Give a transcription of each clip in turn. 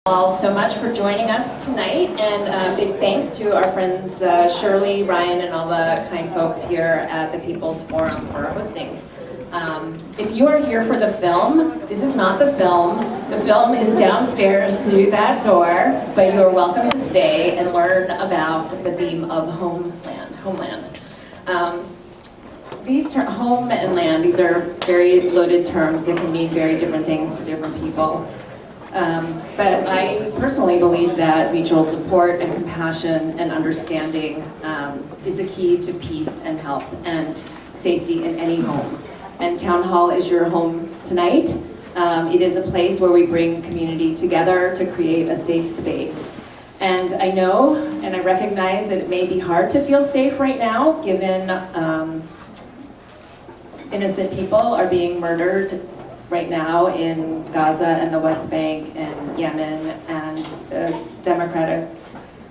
All so much for joining us tonight, and big thanks to our friends Shirley, Ryan, and all the kind folks here at the People's Forum for hosting. If you are here for the film, this is not the film. The film is downstairs through that door, but you are welcome to stay and learn about the theme of homeland. These home and land, these are very loaded terms that can mean very different things to different people. But I personally believe that mutual support and compassion and understanding is the key to peace and health and safety in any home. And Town Hall is your home tonight. It is a place where we bring community together to create a safe space. And I know and I recognize that it may be hard to feel safe right now, given innocent people are being murdered right now in Gaza and the West Bank and Yemen and the Democratic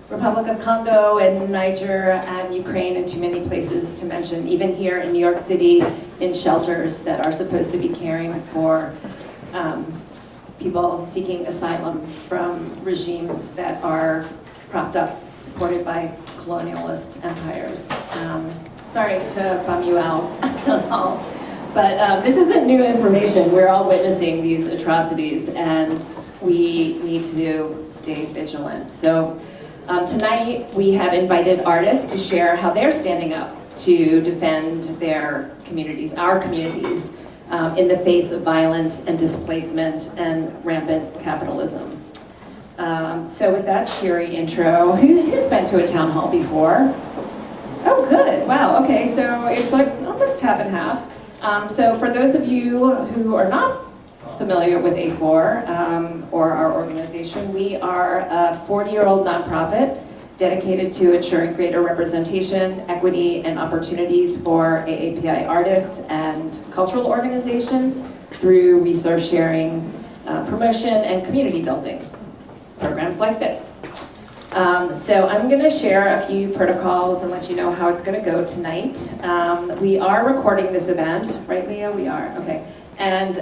Republic of Congo and Niger and Ukraine and too many places to mention, even here in New York City in shelters that are supposed to be caring for people seeking asylum from regimes that are propped up, supported by colonialist empires. Sorry to bum you out at all. But this isn't new information. We're all witnessing these atrocities, and we need to stay vigilant. So tonight we have invited artists to share how they're standing up to defend their communities, our communities, in the face of violence and displacement and rampant capitalism. So with that cheery intro, who's been to a town hall before? Oh, good. Wow. Okay. So it's like almost half and half. So for those of you who are not familiar with A4 or our organization, we are a 40-year-old nonprofit dedicated to ensuring greater representation, equity, and opportunities for AAPI artists and cultural organizations through resource sharing, promotion, and community building programs like this. So I'm going to share a few protocols and let you know how it's going to go tonight. We are recording this event, right, Leah? We are, okay. And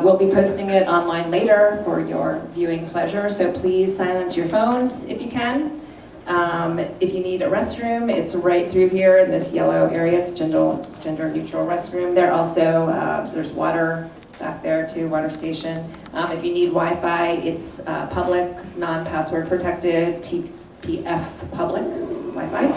we'll be posting it online later for your viewing pleasure, so please silence your phones if you can. If you need a restroom, it's right through here in this yellow area. It's a gender-neutral restroom. There's water back there too, water station. If you need Wi-Fi, it's public, non-password protected, TPF public Wi-Fi.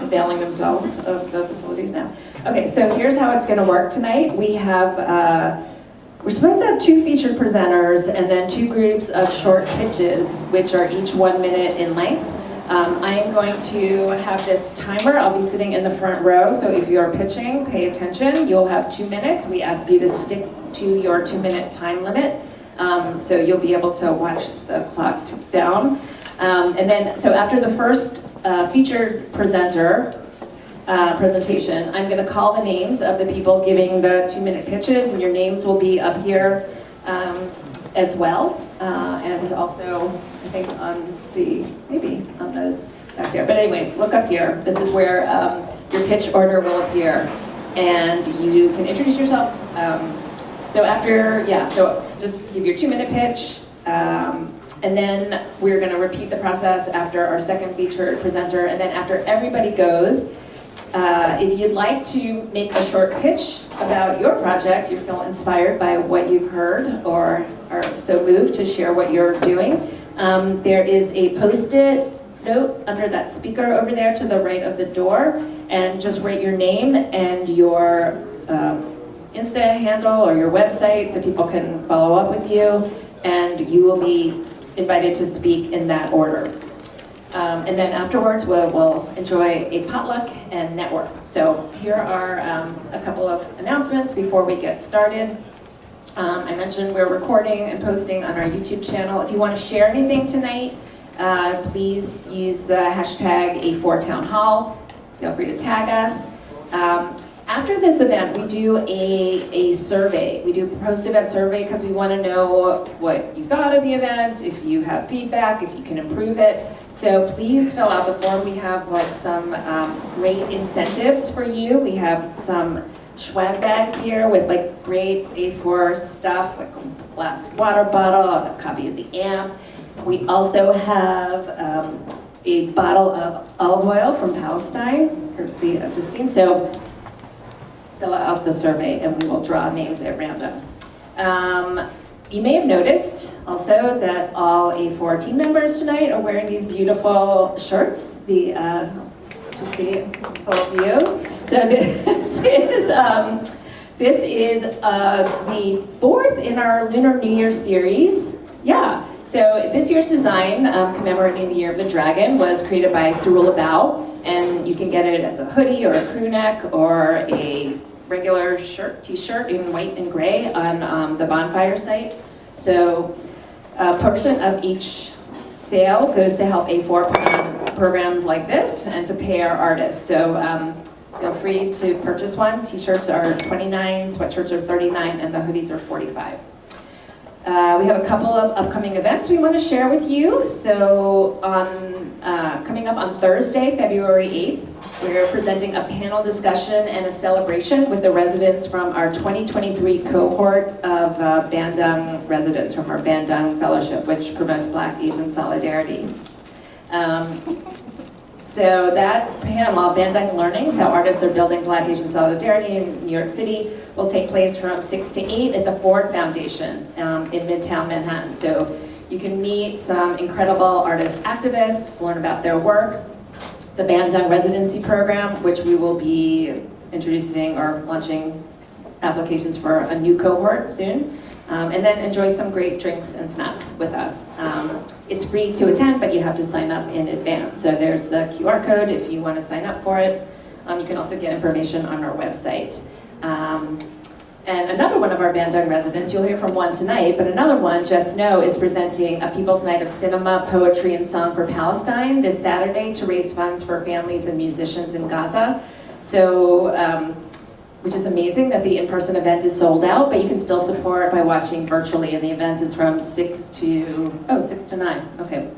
Availing themselves of the facilities now. Okay, so here's how it's going to work tonight. We're supposed to have 2 featured presenters and then 2 groups of short pitches, which are each 1 minute in length. I am going to have this timer. I'll be sitting in the front row, so if you're pitching, pay attention. You'll have 2 minutes. We ask you to stick to your 2-minute time limit, so you'll be able to watch the clock tick down. And then, so after the first featured presenter presentation, I'm going to call the names of the people giving the 2-minute pitches, and your names will be up here as well, and also I think maybe on those back there. But anyway, look up here. This is where your pitch order will appear, and you can introduce yourself. So just give your 2-minute pitch, and then we're going to repeat the process after our second featured presenter, and then after everybody goes, if you'd like to make a short pitch about your project, you feel inspired by what you've heard or are so moved to share what you're doing, there is a Post-it note under that speaker over there to the right of the door, and just write your name and your Insta handle or your website so people can follow up with you, and you will be invited to speak in that order. And then afterwards, we'll enjoy a potluck and network. So here are a couple of announcements before we get started. I mentioned we're recording and posting on our YouTube channel. If you want to share anything tonight, please use the hashtag A4TownHall. Feel free to tag us. After this event, we do a survey. We do a post-event survey because we want to know what you thought of the event, if you have feedback, if you can improve it. So please fill out the form. We have some great incentives for you. We have some swag bags here with like great A4 stuff, like a glass water bottle, a copy of the AMP. We also have a bottle of olive oil from Palestine, courtesy of Justine. So fill out the survey and we will draw names at random. You may have noticed also that all A4 team members tonight are wearing these beautiful shirts. To see all of you. So this is the fourth in our Lunar New Year series. Yeah. So this year's design, commemorating the Year of the Dragon, was created by Cerula Bao, and you can get it as a hoodie or a crew neck or a regular t-shirt in white and gray on the bonfire site. So a portion of each sale goes to help A4 put on programs like this and to pay our artists. So feel free to purchase one. T-shirts are $29, sweatshirts are $39, and the hoodies are $45. We have a couple of upcoming events we want to share with you. So coming up on Thursday, February 8th, we're presenting a panel discussion and a celebration with the residents from our 2023 cohort of Bandung residents from our Bandung Fellowship, which promotes Black Asian solidarity. So that panel, Bandung Learnings, how artists are building Black Asian solidarity in New York City, will take place from 6 to 8 at the Ford Foundation in Midtown Manhattan. So you can meet some incredible artist activists, learn about their work, the Bandung Residency Program, which we will be introducing or launching applications for a new cohort soon, and then enjoy some great drinks and snacks with us. It's free to attend, but you have to sign up in advance. So there's the QR code if you want to sign up for it. You can also get information on our website. And another one of our Bandung residents, you'll hear from one tonight, but another one, Just Know, is presenting a People's Night of Cinema, Poetry, and Song for Palestine this Saturday to raise funds for families and musicians in Gaza. So, which is amazing that the in-person event is sold out, but you can still support by watching virtually, and the event is from 6 to 9, okay.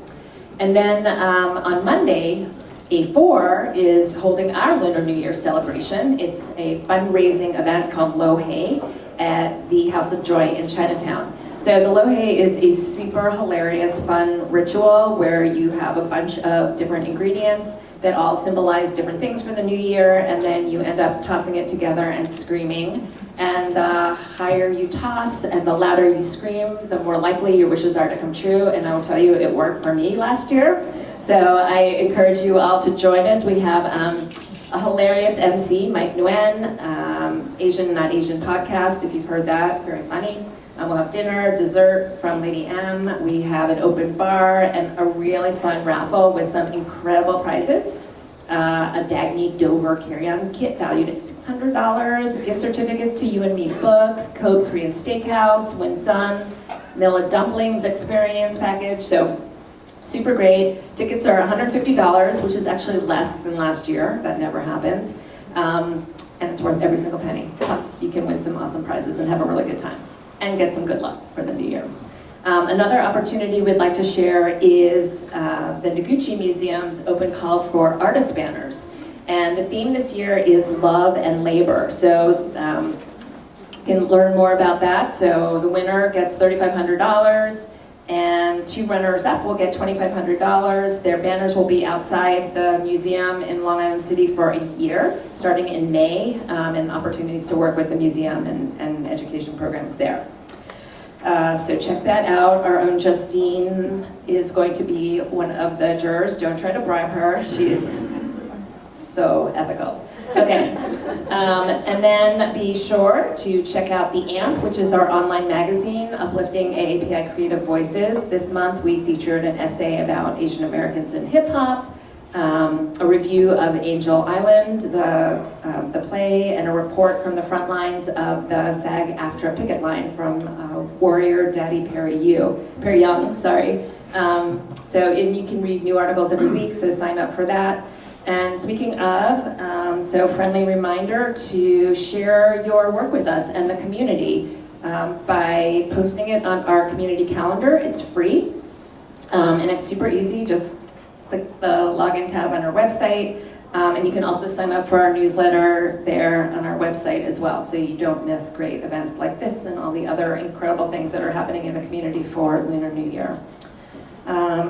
And then on Monday, A4 is holding our Lunar New Year celebration. It's a fundraising event called Lo Hei at the House of Joy in Chinatown. So the Lo Hei is a super hilarious, fun ritual where you have a bunch of different ingredients that all symbolize different things for the new year, and then you end up tossing it together and screaming. And the higher you toss and the louder you scream, the more likely your wishes are to come true. And I will tell you, it worked for me last year. So I encourage you all to join us. We have a hilarious MC, Mike Nguyen, Asian Not Asian podcast, if you've heard that, very funny. We'll have dinner, dessert from Lady M. We have an open bar and a really fun raffle with some incredible prizes. A Dagny Dover carry-on kit valued at $600, gift certificates to You and Me books, Code Korean Steakhouse, Win Sun, Milla Dumplings experience package. So super great. Tickets are $150, which is actually less than last year. That never happens. And it's worth every single penny. Plus, you can win some awesome prizes and have a really good time and get some good luck for the new year. Another opportunity we'd like to share is the Noguchi Museum's open call for artist banners. And the theme this year is love and labor. So you can learn more about that. So the winner gets $3,500 and 2 runners up will get $2,500. Their banners will be outside the museum in Long Island City for a year, starting in May, and opportunities to work with the museum and education programs there. So check that out. Our own Justine is going to be one of the jurors. Don't try to bribe her. She's so ethical. Okay, and then be sure to check out the AMP, which is our online magazine uplifting AAPI creative voices. This month we featured an essay about Asian Americans in hip hop, a review of Angel Island, the play, and a report from the front lines of the SAG-AFTRA picket line from Warrior Daddy Perry Young. So you can read new articles every week, so sign up for that. And speaking of, so friendly reminder to share your work with us and the community by posting it on our community calendar. It's free, and it's super easy. Just click the login tab on our website. And you can also sign up for our newsletter there on our website as well, so you don't miss great events like this and all the other incredible things that are happening in the community for Lunar New Year.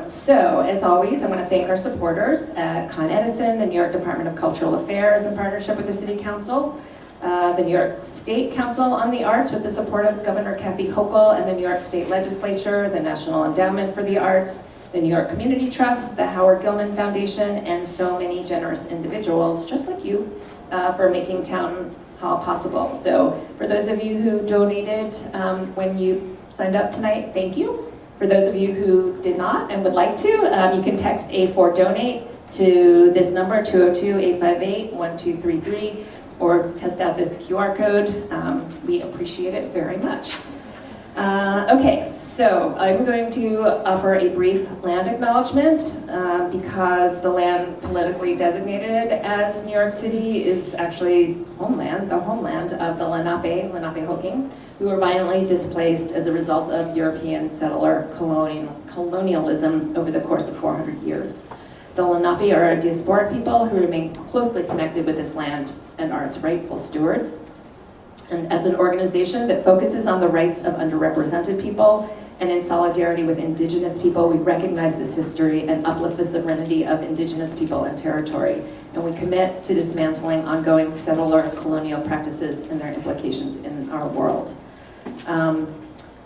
So, as always, I want to thank our supporters at Con Edison, the New York Department of Cultural Affairs in partnership with the City Council, the New York State Council on the Arts with the support of Governor Kathy Hochul and the New York State Legislature, the National Endowment for the Arts, the New York Community Trust, the Howard Gilman Foundation, and so many generous individuals, just like you, for making Town Hall possible. So for those of you who donated when you signed up tonight, thank you. For those of you who did not and would like to, you can text A4DONATE to this number, 202-858-1233, or test out this QR code. We appreciate it very much. Okay, so I'm going to offer a brief land acknowledgement because the land politically designated as New York City is actually the homeland of the Lenape Hoking, who were violently displaced as a result of European settler colonialism over the course of 400 years. The Lenape are a diasporic people who remain closely connected with this land and are its rightful stewards. And as an organization that focuses on the rights of underrepresented people and in solidarity with Indigenous people, we recognize this history and uplift the sovereignty of Indigenous people and territory. And we commit to dismantling ongoing settler colonial practices and their implications in our world.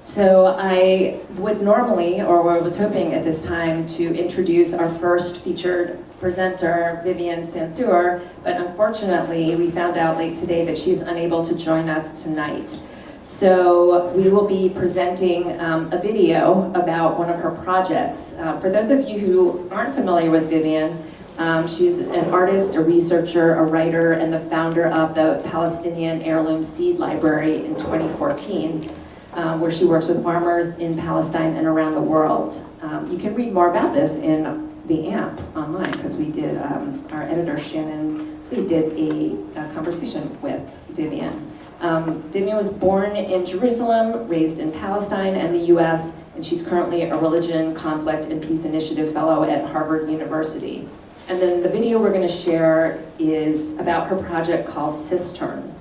So I would normally, or I was hoping at this time, to introduce our first featured presenter, Vivien Sansour, but unfortunately we found out late today that she's unable to join us tonight. So we will be presenting a video about one of her projects. For those of you who aren't familiar with Vivien, she's an artist, a researcher, a writer, and the founder of the Palestinian Heirloom Seed Library in 2014. Where she works with farmers in Palestine and around the world. You can read more about this in the AMP online, because we did, our editor Shannon, we did a conversation with Vivien. Vivien was born in Jerusalem, raised in Palestine and the US, and she's currently a Religion, Conflict, and Peace Initiative Fellow at Harvard University. And then the video we're going to share is about her project called Cistern.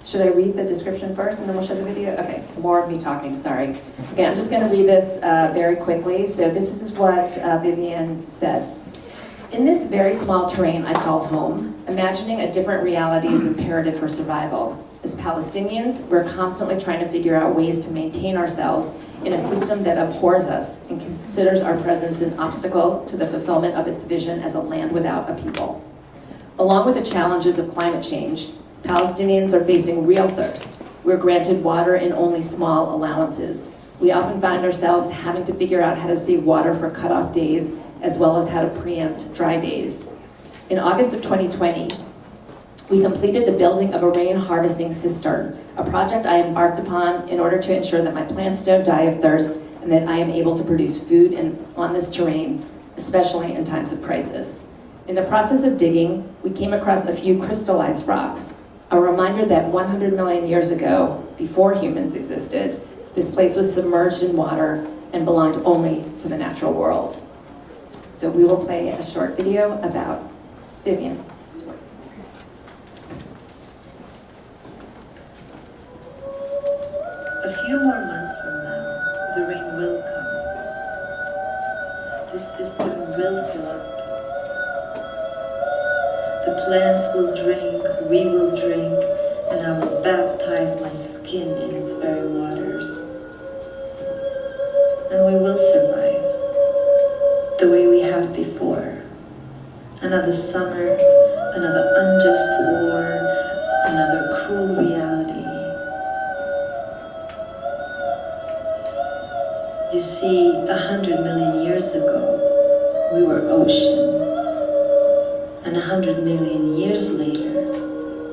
Should I read the description first and then we'll show the video? Okay, more of me talking, sorry. Okay, I'm just going to read this very quickly. So this is what Vivien said. In this very small terrain I call home, imagining a different reality is imperative for survival. As Palestinians, we're constantly trying to figure out ways to maintain ourselves in a system that abhors us and considers our presence an obstacle to the fulfillment of its vision as a land without a people. Along with the challenges of climate change, Palestinians are facing real thirst. We're granted water in only small allowances. We often find ourselves having to figure out how to save water for cutoff days, as well as how to preempt dry days. In August of 2020, we completed the building of a rain harvesting cistern, a project I embarked upon in order to ensure that my plants don't die of thirst and that I am able to produce food on this terrain, especially in times of crisis. In the process of digging, we came across a few crystallized rocks, a reminder that 100 million years ago, before humans existed, this place was submerged in water and belonged only to the natural world. So we will play a short video about Vivien. A few more months from now, the rain will come. The system will fill up. The plants will drink, we will drink, and I will baptize my skin in its very waters. And we will survive, the way we have before. Another summer, another unjust war, another cruel reality. You see, 100 million years ago, we were ocean. And 100 million years later,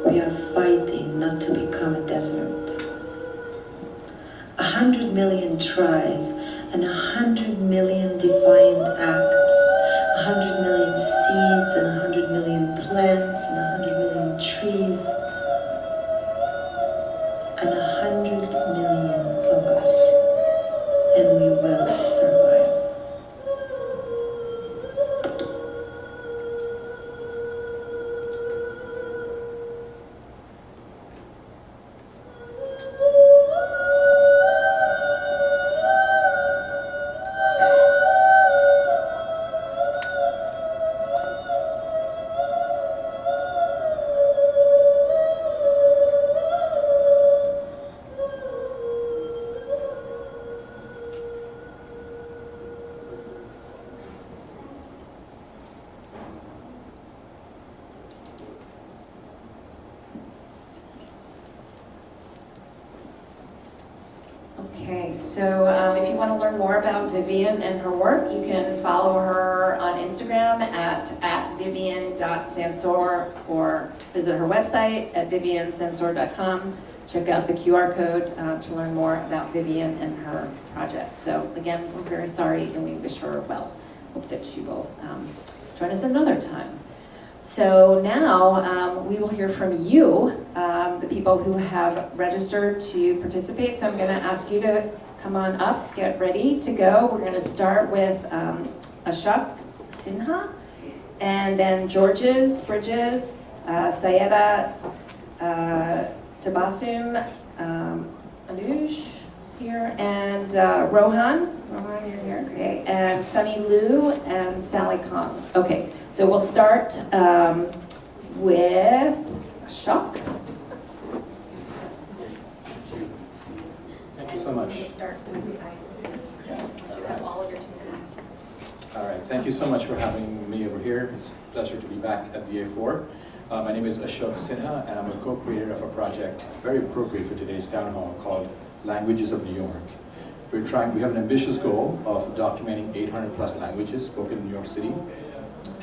we are fighting not to become a desert. 100 million tries and 100 million defiant acts, 100 million seeds and 100 million plants and 100 million trees, and 100 million of us, and we will survive. Okay, so if you want to learn more about Vivien and her work, you can follow her on Instagram at vivien.sansour or visit her website at viviensansour.com. Check out the QR code to learn more about Vivien and her project. So again, we're very sorry and we wish her well. Hope that she will join us another time. So now we will hear from you, the people who have registered to participate. So I'm going to ask you to come on up, get ready to go. We're going to start with Ashok Sinha, and then Georges Bridges, Sayeda Tabassum, Anush here, and Rohan. Rohan, you're here, great. And Sunny Liu and Sally Kong. Okay. So we'll start with Ashok. Thank you so much. Start with you guys. You have all of your 2 minutes. All right, thank you so much for having me over here. It's a pleasure to be back at the A4. My name is Ashok Sinha, and I'm a co-creator of a project very appropriate for today's town hall called Languages of New York. We have an ambitious goal of documenting 800 plus languages spoken in New York City.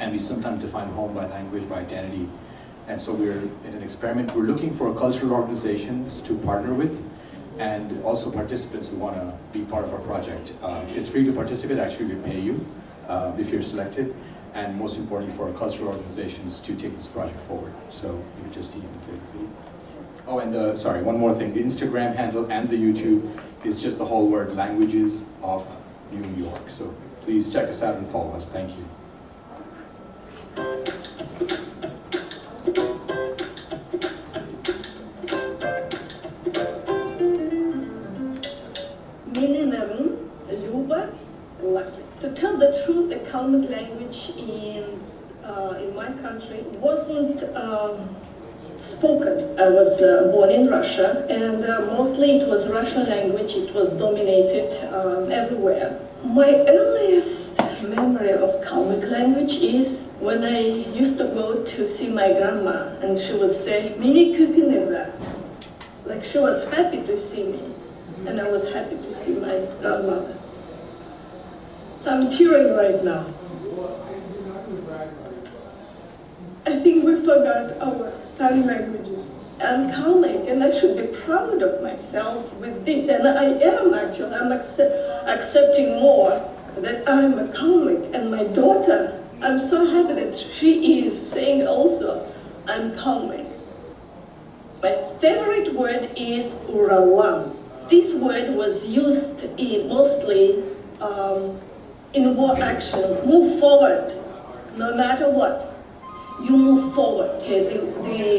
And we sometimes define home by language, by identity. And so we're in an experiment. We're looking for cultural organizations to partner with and also participants who want to be part of our project. It's free to participate. Actually, we pay you if you're selected. And most importantly, for our cultural organizations to take this project forward. So you could just even play the feed. Oh, and sorry, one more thing. The Instagram handle and the YouTube is just the whole word Languages of New York. So please check us out and follow us. Thank you. To tell the truth, the Kalmyk language in my country wasn't spoken. I was born in Russia, and mostly it was Russian language. It was dominated everywhere. My earliest memory of Kalmyk language is when I used to go to see my grandma, and she would say, "Mini kukuneva." Like she was happy to see me, and I was happy to see my grandmother. I'm tearing right now. I think we forgot our tongue languages. I'm Kalmyk, and I should be proud of myself with this, and I am actually. I'm accepting more that I'm a Kalmyk, and my daughter, I'm so happy that she is saying also, I'm Kalmyk. My favorite word is uralam. This word was used mostly in war actions. Move forward, no matter what. You move forward. Okay?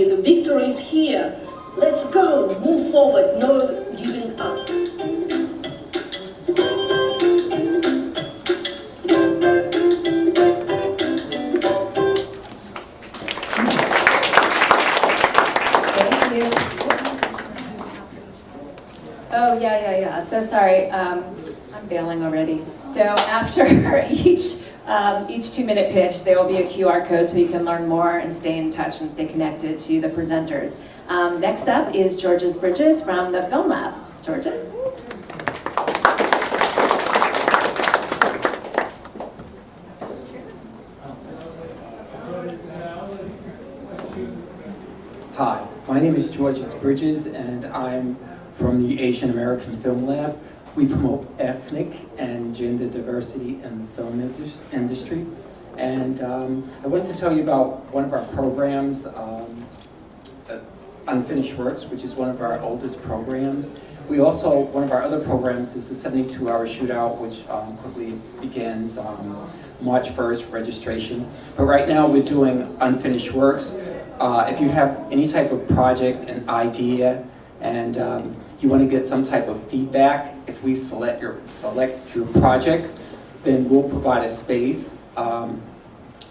The victory is here. Let's go. Move forward. No giving up. Thank you. Oh, yeah. So sorry. I'm failing already. So after each 2-minute pitch, there will be a QR code so you can learn more and stay in touch and stay connected to the presenters. Next up is Georges Bridges from the Film Lab. Georges? Hi, my name is Georges Bridges, and I'm from the Asian American Film Lab. We promote ethnic and gender diversity in the film industry. And I wanted to tell you about one of our programs, Unfinished Works, which is one of our oldest programs. We also, one of our other programs is the 72-hour shootout, which quickly begins March 1st, registration. But right now we're doing Unfinished Works. If you have any type of project, an idea, and you want to get some type of feedback, if we select your project, then we'll provide a space.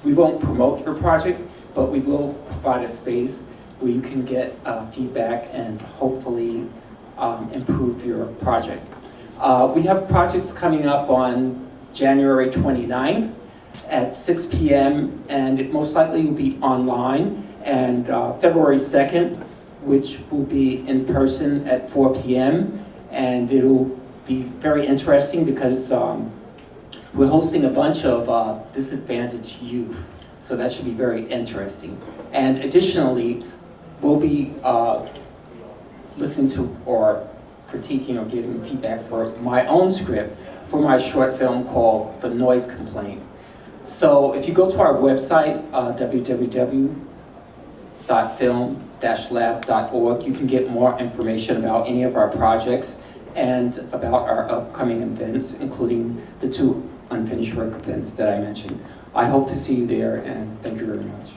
We won't promote your project, but we will provide a space where you can get feedback and hopefully improve your project. We have projects coming up on January 29th at 6 p.m. and it most likely will be online, and February 2nd, which will be in person at 4 p.m. and it'll be very interesting because we're hosting a bunch of disadvantaged youth, so that should be very interesting. And additionally, we'll be listening to or critiquing or giving feedback for my own script for my short film called The Noise Complaint. So if you go to our website, www.film-lab.org, you can get more information about any of our projects and about our upcoming events, including the 2 unfinished work events that I mentioned. I hope to see you there, and thank you very much.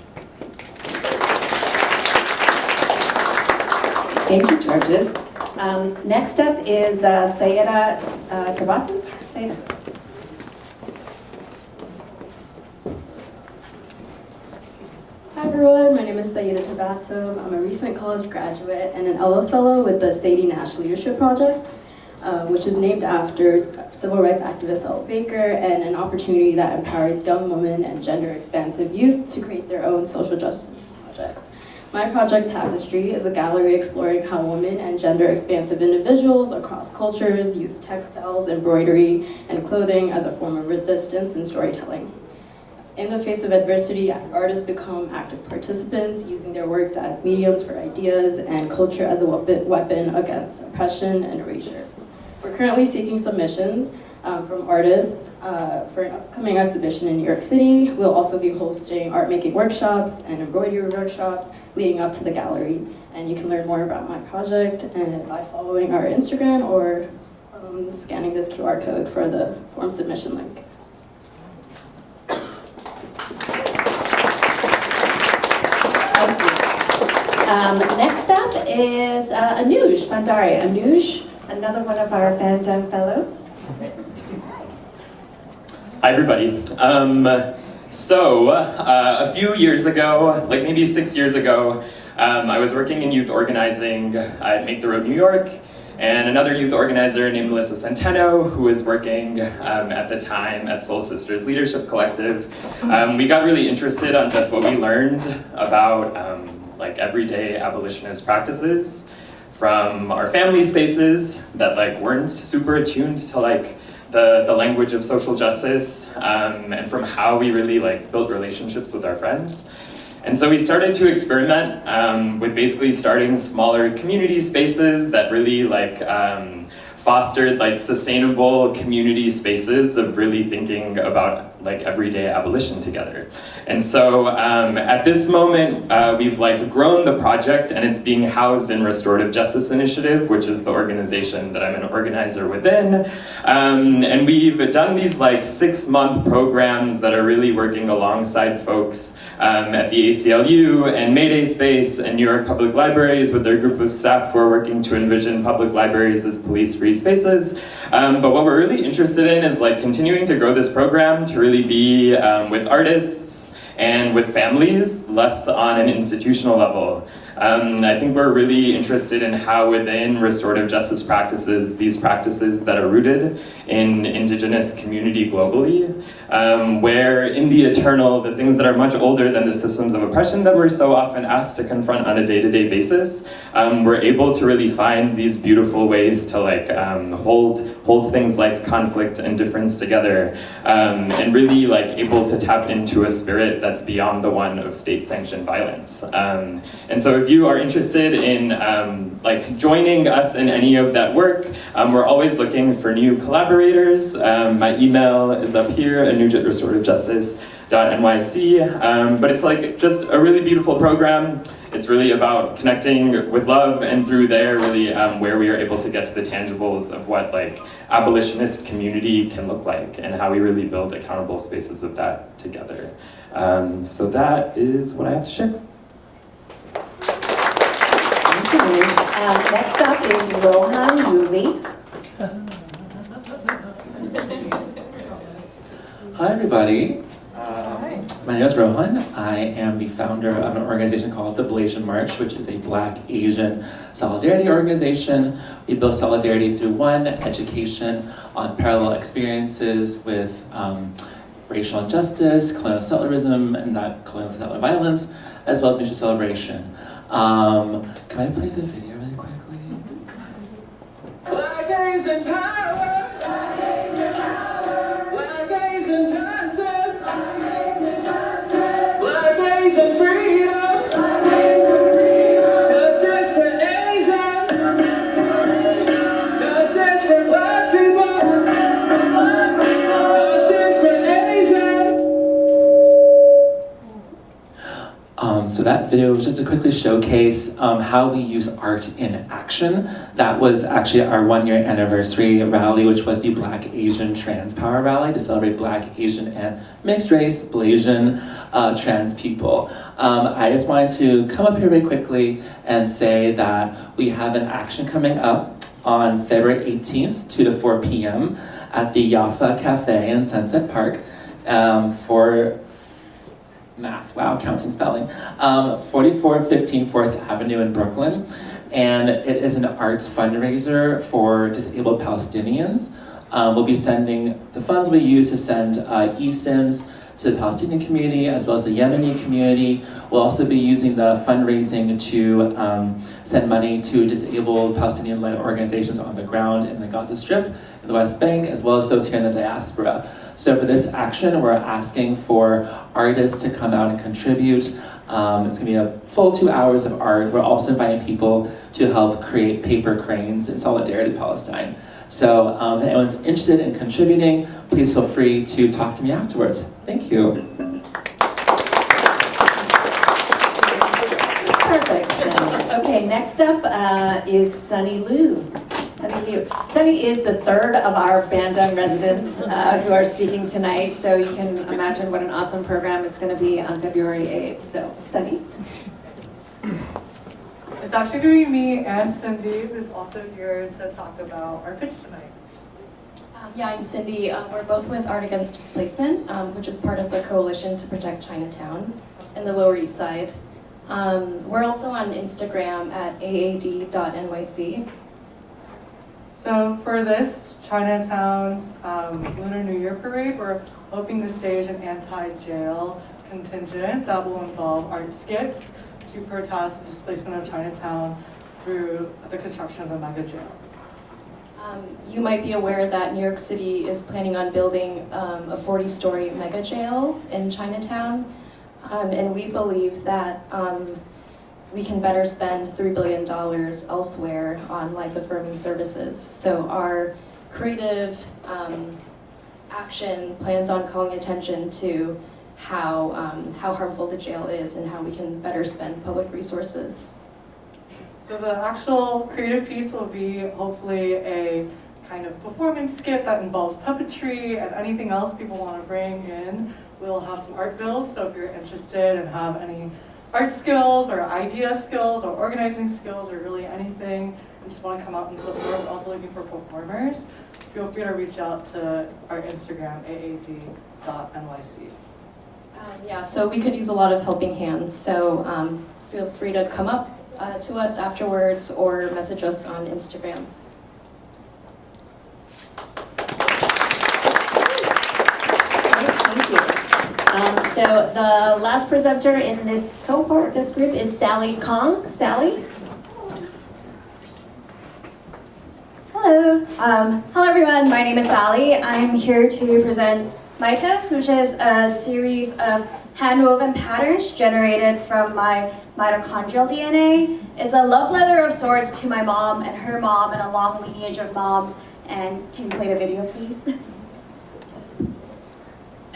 Thank you, Georges. Next up is Sayeda Tabassum. Sayeda. Hi everyone, my name is Sayeda Tabassum. I'm a recent college graduate and an Ella Fellow with the Sadie Nash Leadership Project, which is named after civil rights activist Ella Baker, and an opportunity that empowers young women and gender-expansive youth to create their own social justice projects. My project, Tapestry, is a gallery exploring how women and gender-expansive individuals across cultures use textiles, embroidery, and clothing as a form of resistance and storytelling. In the face of adversity, artists become active participants, using their works as mediums for ideas and culture as a weapon against oppression and erasure. We're currently seeking submissions from artists for an upcoming exhibition in New York City. We'll also be hosting art making workshops and embroidery workshops leading up to the gallery. And you can learn more about my project by following our Instagram or scanning this QR code for the form submission link. Next up is Anuj Bandari. Anuj, another one of our Bandung fellows. Hi everybody. A few years ago, like maybe 6 years ago, I was working in youth organizing at Make the Road New York, and another youth organizer named Melissa Centeno, who was working at the time at Soul Sisters Leadership Collective. We got really interested on just what we learned about like everyday abolitionist practices from our family spaces that like weren't super attuned to like the language of social justice, and from how we really like built relationships with our friends. And so we started to experiment with basically starting smaller community spaces that really like fostered like sustainable community spaces of really thinking about like everyday abolition together. And so at this moment, we've like grown the project, and it's being housed in Restorative Justice Initiative, which is the organization that I'm an organizer within. And we've done these like 6-month programs that are really working alongside folks at the ACLU and Mayday Space and New York Public Libraries with their group of staff who are working to envision public libraries as police-free spaces. But what we're really interested in is like continuing to grow this program to really be with artists and with families, less on an institutional level. I think we're really interested in how within restorative justice practices, these practices that are rooted in indigenous community globally, where in the eternal, the things that are much older than the systems of oppression that we're so often asked to confront on a day-to-day basis, we're able to really find these beautiful ways to like hold things like conflict and difference together, and really like able to tap into a spirit that's beyond the one of state-sanctioned violence. And so if you are interested in like joining us in any of that work, we're always looking for new collaborators. My email is up here, anuj@restorativejustic.nyc. But it's like just a really beautiful program. It's really about connecting with love, and through there, really where we are able to get to the tangibles of what like abolitionist community can look like, and how we really build accountable spaces of that together. So that is what I have to share. Next up is Rohan Yuli. Hi everybody. My name is Rohan. I am the founder of an organization called the Blasian March, which is a Black Asian solidarity organization. We build solidarity through education on parallel experiences with racial injustice, colonial settlerism, and not colonial settler violence, as well as mutual celebration. Can I play the video really quickly? Black Asian Asian power. Black Asian justice. Black Asian freedom. Justice for Asians. Justice for Black people. Justice for Asians. So that video was just to quickly showcase how we use art in action. That was actually our 1-year anniversary rally, which was the Black Asian Trans Power Rally to celebrate Black, Asian, and mixed race, Blasian, trans people. I just wanted to come up here very quickly and say that we have an action coming up on February 18th, 2 to 4 p.m. at the Yafa Cafe in Sunset Park for math, wow, counting spelling, 4415 4th Avenue in Brooklyn. And it is an arts fundraiser for disabled Palestinians. We'll be sending, the funds we use to send eSIMs to the Palestinian community as well as the Yemeni community. We'll also be using the fundraising to send money to disabled Palestinian-led organizations on the ground in the Gaza Strip, in the West Bank, as well as those here in the diaspora. So for this action, we're asking for artists to come out and contribute. It's gonna be a full 2 hours of art. We're also inviting people to help create paper cranes in solidarity with Palestine. So if anyone's interested in contributing, please feel free to talk to me afterwards. Thank you. Perfect. Okay, next up is Sunny Liu. Sunny is the third of our Bandung residents who are speaking tonight, so you can imagine what an awesome program it's going to be on February 8th. So, Sunny? It's actually going to be me and Cindy, who's also here to talk about our pitch tonight. Yeah, I'm Cindy. We're both with Art Against Displacement, which is part of the Coalition to Protect Chinatown in the Lower East Side. We're also on Instagram at aad.nyc. So for this Chinatown's Lunar New Year parade, we're hoping to stage an anti-jail contingent that will involve art skits to protest the displacement of Chinatown through the construction of a mega jail. You might be aware that New York City is planning on building a 40-story mega jail in Chinatown, and we believe that we can better spend $3 billion elsewhere on life-affirming services. So our creative action plans on calling attention to how harmful the jail is and how we can better spend public resources. So the actual creative piece will be hopefully a kind of performance skit that involves puppetry and anything else people want to bring in. We'll have some art builds, so if you're interested and have any art skills or idea skills or organizing skills or really anything and just want to come out and support, we're also looking for performers, feel free to reach out to our Instagram, aad.nyc. Yeah, so we could use a lot of helping hands, so feel free to come up to us afterwards or message us on Instagram. Thank you. So the last presenter in this cohort, this group, is Sally Kong. Sally? Hello. Hello everyone, my name is Sally. I'm here to present Mitos, which is a series of hand-woven patterns generated from my mitochondrial DNA. It's a love letter of sorts to my mom and her mom and a long lineage of moms. And can you play the video, please?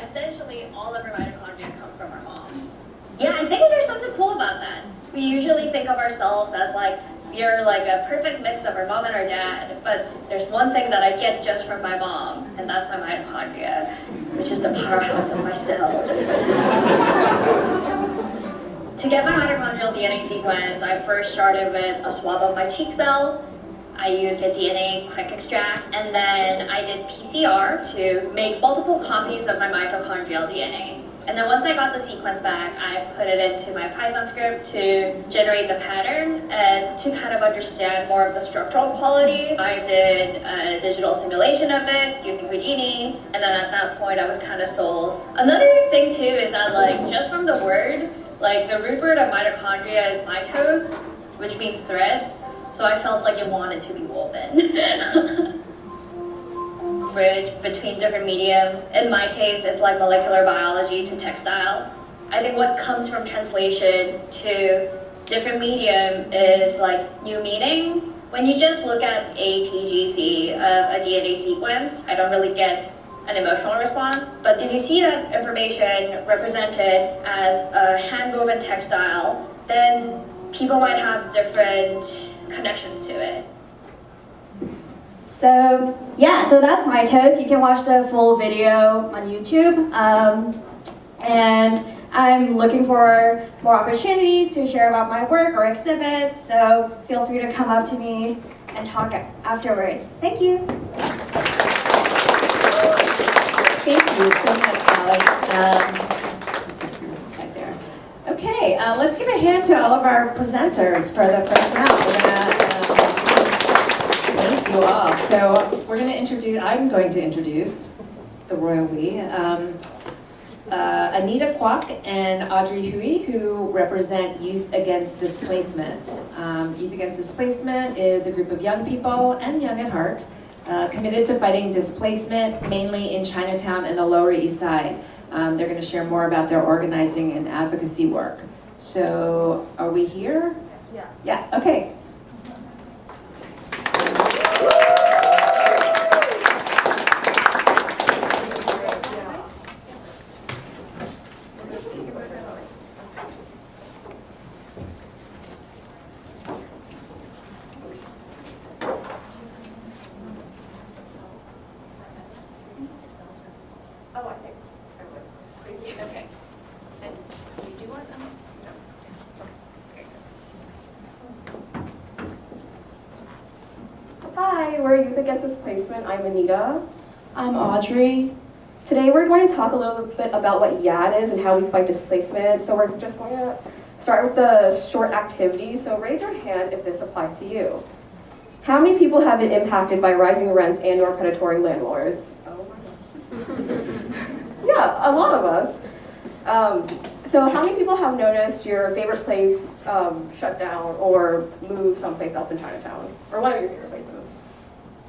Essentially, all of our mitochondria come from our moms. Yeah, I think there's something cool about that. We usually think of ourselves as like, we're like a perfect mix of our mom and our dad, but there's one thing that I get just from my mom, and that's my mitochondria, which is the powerhouse of my cells. To get my mitochondrial DNA sequence, I first started with a swab of my cheek cell. I used a DNA quick extract, and then I did PCR to make multiple copies of my mitochondrial DNA. And then once I got the sequence back, I put it into my Python script to generate the pattern and to kind of understand more of the structural quality. I did a digital simulation of it using Houdini, and then at that point I was kind of sold. Another thing too is that like just from the word, like the root word of mitochondria is mitos, which means threads. So I felt like it wanted to be woven. bridge between different medium. In my case, it's like molecular biology to textile. I think what comes from translation to different medium is like new meaning. When you just look at ATGC of a DNA sequence, I don't really get an emotional response. But if you see that information represented as a hand-woven textile, then people might have different connections to it. So yeah, so that's my toast. You can watch the full video on YouTube. And I'm looking for more opportunities to share about my work or exhibits, so feel free to come up to me and talk afterwards. Thank you. Thank you so much, Sally. Right there. Okay, let's give a hand to all of our presenters for the first round. Thank you all. So I'm going to introduce the royal we. Anita, Kwok, and Audrey who represent Youth Against Displacement. Youth Against Displacement is a group of young people, and young at heart, committed to fighting displacement, mainly in Chinatown and the Lower East Side. They're going to share more about their organizing and advocacy work. So, are we here? Yeah. Yeah, okay. Hi, we're Youth Against Displacement. I'm Anita. I'm Audrey. Today we're going to talk a little bit about what YAD is and how we fight displacement. So we're just going to start with the short activity. So raise your hand if this applies to you. How many people have been impacted by rising rents and or predatory landlords? Oh my gosh. Yeah, a lot of us. So how many people have noticed your favorite place shut down or move someplace else in Chinatown? Or one of your favorite places?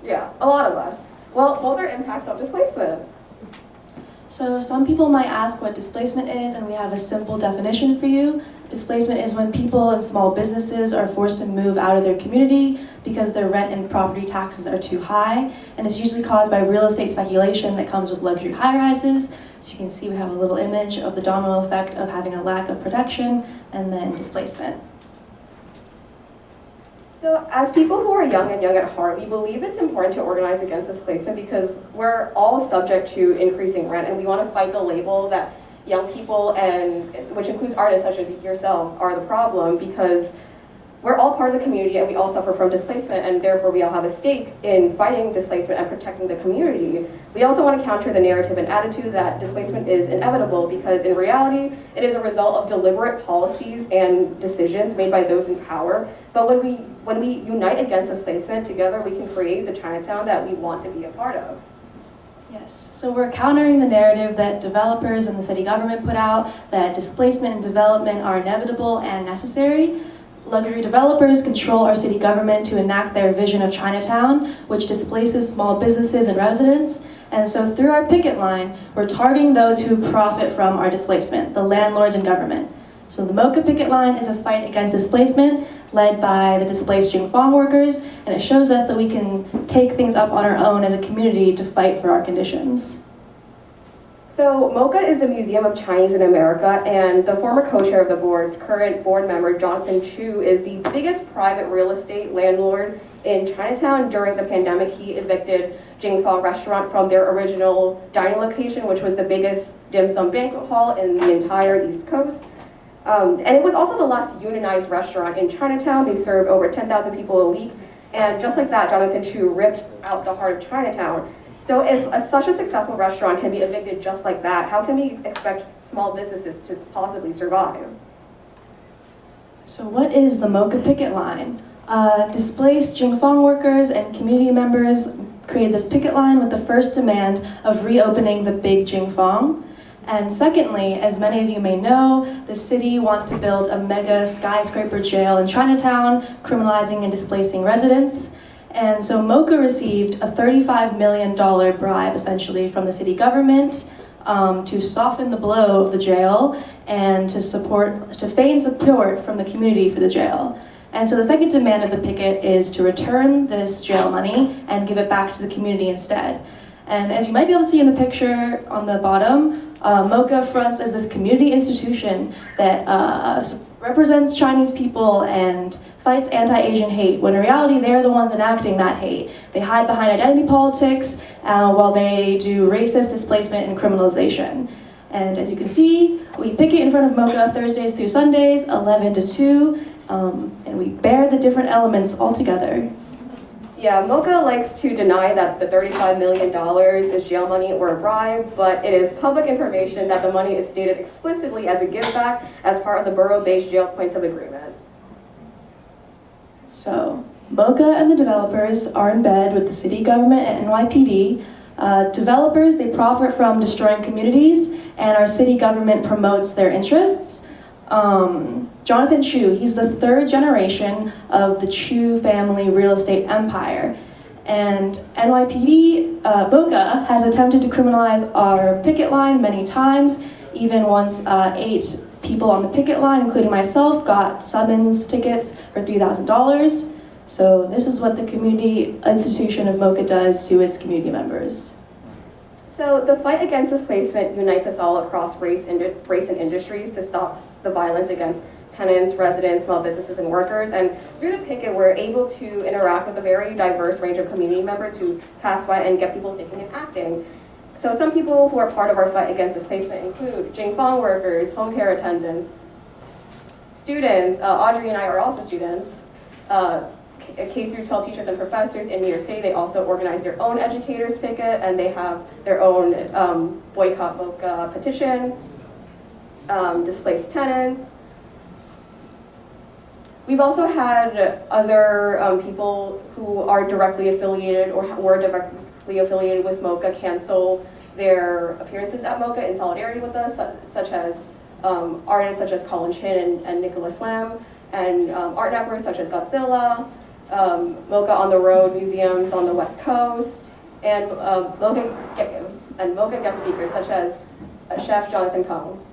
Yeah, a lot of us. Well, both are impacts of displacement. So some people might ask what displacement is, and we have a simple definition for you. Displacement is when people and small businesses are forced to move out of their community because their rent and property taxes are too high, and it's usually caused by real estate speculation that comes with luxury high-rises. So you can see we have a little image of the domino effect of having a lack of protection and then displacement. So as people who are young and young at heart, we believe it's important to organize against displacement because we're all subject to increasing rent, and we want to fight the label that young people, and which includes artists such as yourselves, are the problem, because we're all part of the community and we all suffer from displacement, and therefore we all have a stake in fighting displacement and protecting the community. We also want to counter the narrative and attitude that displacement is inevitable, because in reality, it is a result of deliberate policies and decisions made by those in power. But when we unite against displacement, together we can create the Chinatown that we want to be a part of. Yes, so we're countering the narrative that developers and the city government put out, that displacement and development are inevitable and necessary. Luxury developers control our city government to enact their vision of Chinatown, which displaces small businesses and residents. And so through our picket line, we're targeting those who profit from our displacement, the landlords and government. So the Mocha picket line is a fight against displacement led by the displaced Jingfang workers, and it shows us that we can take things up on our own as a community to fight for our conditions. So MoCA is the Museum of Chinese in America, and the former co-chair of the board, current board member Jonathan Chu, is the biggest private real estate landlord in Chinatown. During the pandemic, he evicted Jingfang Restaurant from their original dining location, which was the biggest dim sum banquet hall in the entire East Coast. And it was also the last unionized restaurant in Chinatown. They served over 10,000 people a week, and just like that, Jonathan Chu ripped out the heart of Chinatown. So if such a successful restaurant can be evicted just like that, how can we expect small businesses to possibly survive? So what is the Mocha picket line? Displaced Jingfang workers and community members created this picket line with the first demand of reopening the big Jingfang. And secondly, as many of you may know, the city wants to build a mega skyscraper jail in Chinatown, criminalizing and displacing residents. And so MoCA received a $35 million bribe, essentially, from the city government to soften the blow of the jail and to feign support from the community for the jail. And so the second demand of the picket is to return this jail money and give it back to the community instead. And as you might be able to see in the picture on the bottom, MoCA fronts as this community institution that represents Chinese people and fights anti-Asian hate, when in reality they're the ones enacting that hate. They hide behind identity politics while they do racist displacement and criminalization. And as you can see, we picket in front of MoCA Thursdays through Sundays, 11 to 2, and we bear the different elements all together. Yeah, MoCA likes to deny that the $35 million is jail money or a bribe, but it is public information that the money is stated explicitly as a give back as part of the borough-based jail points of agreement. So, MoCA and the developers are in bed with the city government and NYPD. Developers, they profit from destroying communities, and our city government promotes their interests. Jonathan Chu, he's the third generation of the Chu family real estate empire. And NYPD, MoCA, has attempted to criminalize our picket line many times. Even once 8 people on the picket line, including myself, got summons tickets for $3,000. So this is what the community institution of MoCA does to its community members. So the fight against displacement unites us all across race and industries to stop the violence against tenants, residents, small businesses, and workers. And through the picket, we're able to interact with a very diverse range of community members who pass by and get people thinking and acting. So some people who are part of our fight against displacement include Jingfang workers, home care attendants, students. Audrey and I are also students. K through 12 teachers and professors in New York City. They also organize their own educators picket, and they have their own boycott MoCA petition. Displaced tenants. We've also had other people who are directly affiliated or were directly affiliated with MoCA cancel their appearances at MoCA in solidarity with us, such as artists such as Colin Chin and Nicholas Lam, and art networks such as Godzilla, MoCA on the Road museums on the West Coast, and MoCA guest speakers such as Chef Jonathan Kong.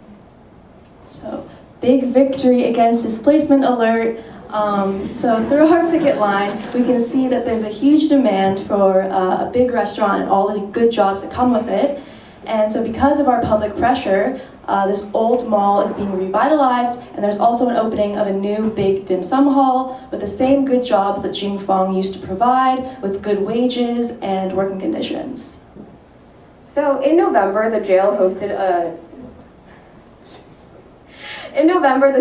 So, big victory against displacement alert. So through our picket line, we can see that there's a huge demand for a big restaurant and all the good jobs that come with it. And so because of our public pressure, this old mall is being revitalized, and there's also an opening of a new big dim sum hall with the same good jobs that Jingfang used to provide, with good wages and working conditions. So in November, the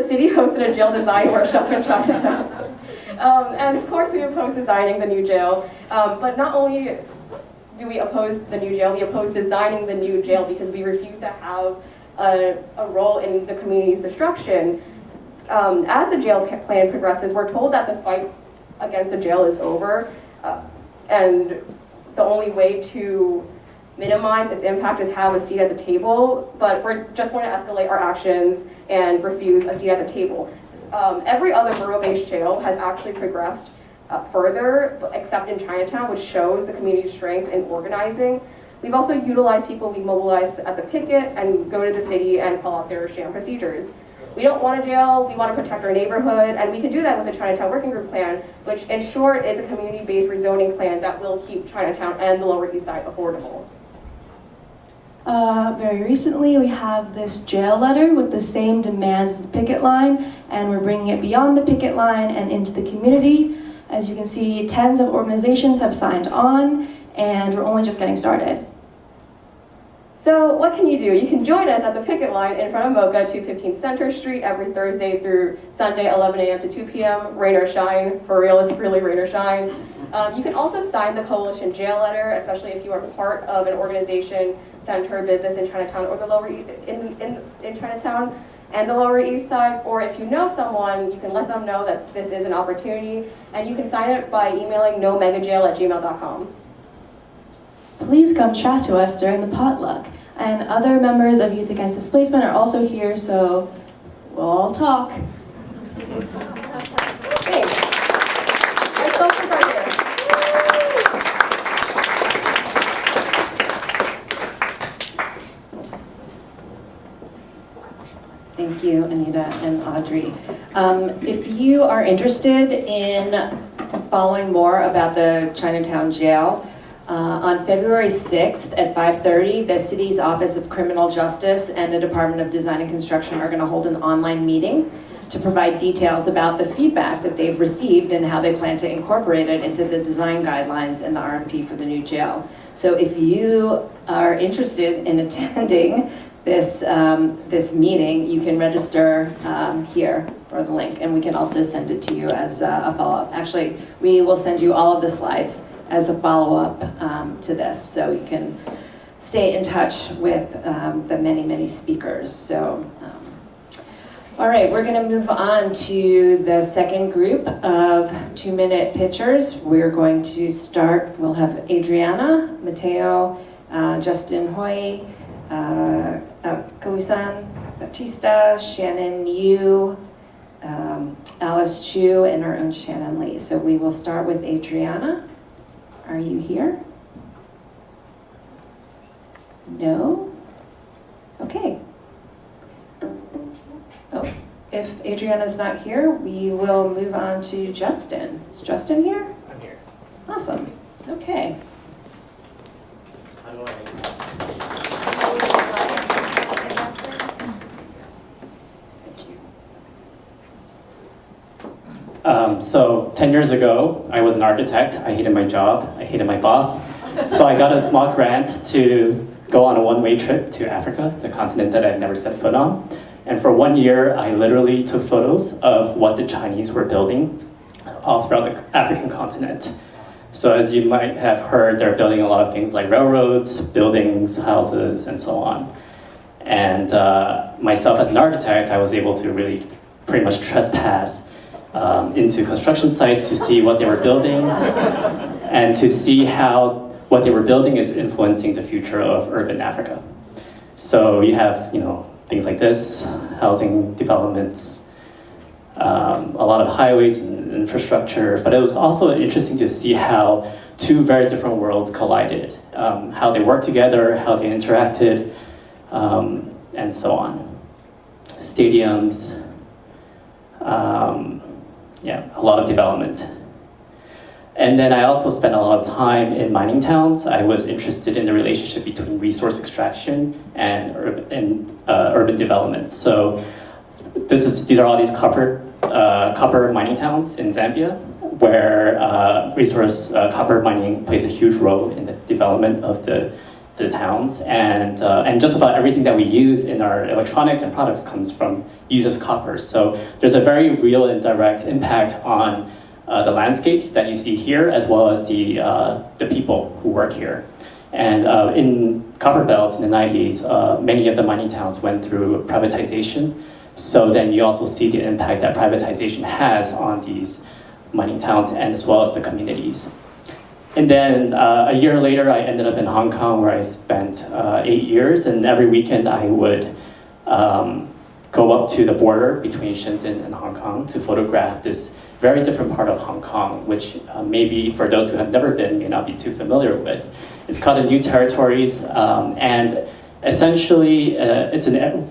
city hosted a jail design workshop in Chinatown. And of course we oppose designing the new jail, but not only do we oppose the new jail, we oppose designing the new jail because we refuse to have a role in the community's destruction. As the jail plan progresses, we're told that the fight against the jail is over, and the only way to minimize its impact is have a seat at the table, but we're just going to escalate our actions and refuse a seat at the table. Every other borough-based jail has actually progressed further, except in Chinatown, which shows the community's strength in organizing. We've also utilized people we mobilized at the picket and go to the city and call out their sham procedures. We don't want a jail, we want to protect our neighborhood, and we can do that with the Chinatown Working Group Plan, which in short is a community-based rezoning plan that will keep Chinatown and the Lower East Side affordable. Very recently, we have this jail letter with the same demands as the picket line, and we're bringing it beyond the picket line and into the community. As you can see, tens of organizations have signed on, and we're only just getting started. So what can you do? You can join us at the picket line in front of MoCA, 215 Center Street, every Thursday through Sunday, 11 a.m. to 2 p.m., rain or shine. For real, it's really rain or shine. You can also sign the coalition jail letter, especially if you are part of an organization, center, business in Chinatown or the Lower East, in Chinatown and the Lower East Side, or if you know someone, you can let them know that this is an opportunity, and you can sign it by emailing nomegajail@gmail.com. Please come chat to us during the potluck. And other members of Youth Against Displacement are also here, so we'll all talk. Thanks. Our spokespersons are here. you, Anita and Audrey. If you are interested in following more about the Chinatown jail, on February 6th at 5:30, the city's Office of Criminal Justice and the Department of Design and Construction are going to hold an online meeting to provide details about the feedback that they've received and how they plan to incorporate it into the design guidelines and the RFP for the new jail. So if you are interested in attending this meeting, you can register here for the link, and we can also send it to you as a follow-up. Actually, we will send you all of the slides as a follow-up to this, so you can stay in touch with the many speakers. So, all right, we're going to move on to the second group of 2-minute pitchers. We're going to start, we'll have Adriana, Mateo, Justin Hoy, Kalusan Batista, Shannon Yu, Alice Chu, and our own Shannon Lee. So we will start with Adriana. Are you here? No? Okay. Oh, if Adriana's not here, we will move on to Justin. Is Justin here? I'm here. Awesome. Okay. How do I... So 10 years ago, I was an architect. I hated my job. I hated my boss. So I got a small grant to go on a one-way trip to Africa, the continent that I'd never set foot on. And for 1 year, I literally took photos of what the Chinese were building all throughout the African continent. So as you might have heard, they're building a lot of things like railroads, buildings, houses, and so on. And myself as an architect, I was able to really pretty much trespass into construction sites to see what they were building and to see how what they were building is influencing the future of urban Africa. So you have, things like this, housing developments, a lot of highways and infrastructure, but it was also interesting to see how two very different worlds collided, how they worked together, how they interacted, and so on. Stadiums, a lot of development. And then I also spent a lot of time in mining towns. I was interested in the relationship between resource extraction and urban development. So these are all these copper mining towns in Zambia, where copper mining plays a huge role in the development of the towns, and just about everything that we use in our electronics and products uses copper. So there's a very real and direct impact on the landscapes that you see here, as well as the people who work here. And in Copperbelt in the 90s, many of the mining towns went through privatization. So then you also see the impact that privatization has on these mining towns and as well as the communities. And then a year later, I ended up in Hong Kong, where I spent 8 years. And every weekend, I would go up to the border between Shenzhen and Hong Kong to photograph this very different part of Hong Kong, which maybe for those who have never been may not be too familiar with. It's called the New Territories, and essentially,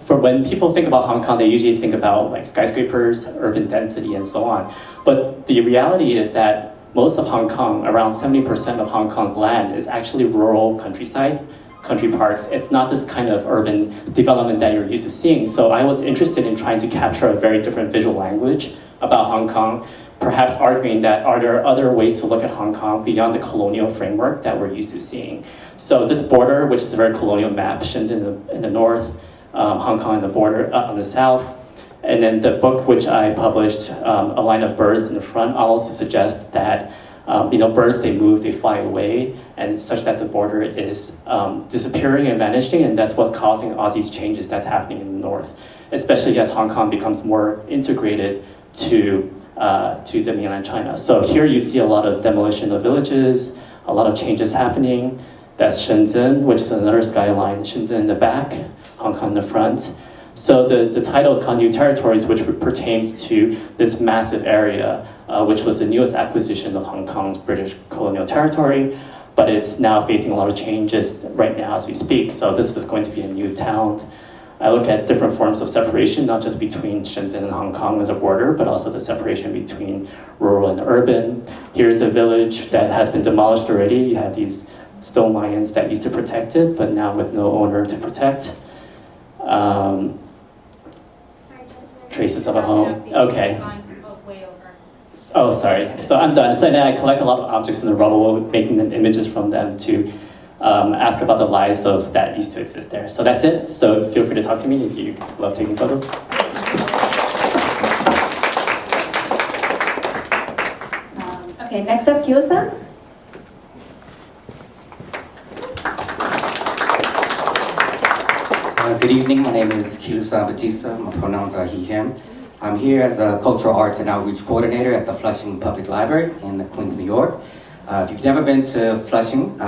for when people think about Hong Kong, they usually think about like skyscrapers, urban density, and so on. But the reality is that most of Hong Kong, around 70% of Hong Kong's land, is actually rural countryside, country parks. It's not this kind of urban development that you're used to seeing. So I was interested in trying to capture a very different visual language about Hong Kong, perhaps arguing that are there other ways to look at Hong Kong beyond the colonial framework that we're used to seeing. So this border, which is a very colonial map, Shenzhen in the north, Hong Kong in the border on the south, and then the book which I published, A Line of Birds in the front, also suggests that birds, they move, they fly away, and such that the border is disappearing and vanishing, and that's what's causing all these changes that's happening in the north, especially as Hong Kong becomes more integrated to the mainland China. So here you see a lot of demolition of villages, a lot of changes happening. That's Shenzhen, which is another skyline. Shenzhen in the back, Hong Kong in the front. So the title is called New Territories, which pertains to this massive area, which was the newest acquisition of Hong Kong's British colonial territory, but it's now facing a lot of changes right now as we speak. So this is going to be a new town, I look at different forms of separation, not just between Shenzhen and Hong Kong as a border, but also the separation between rural and urban. Here's a village that has been demolished already. You have these stone lions that used to protect it, but now with no owner to protect. Traces of a home. Okay. Oh, sorry. So I'm done. So then I collect a lot of objects from the rubble, making them images from them to ask about the lives of that used to exist there. So that's it. So feel free to talk to me if you love taking photos. Okay, next up, Kyo-san. Good evening, my name is Kyo-san Batista, my pronouns are he, him. I'm here as a cultural arts and outreach coordinator at the Flushing Public Library in Queens, New York. If you've never been to Flushing,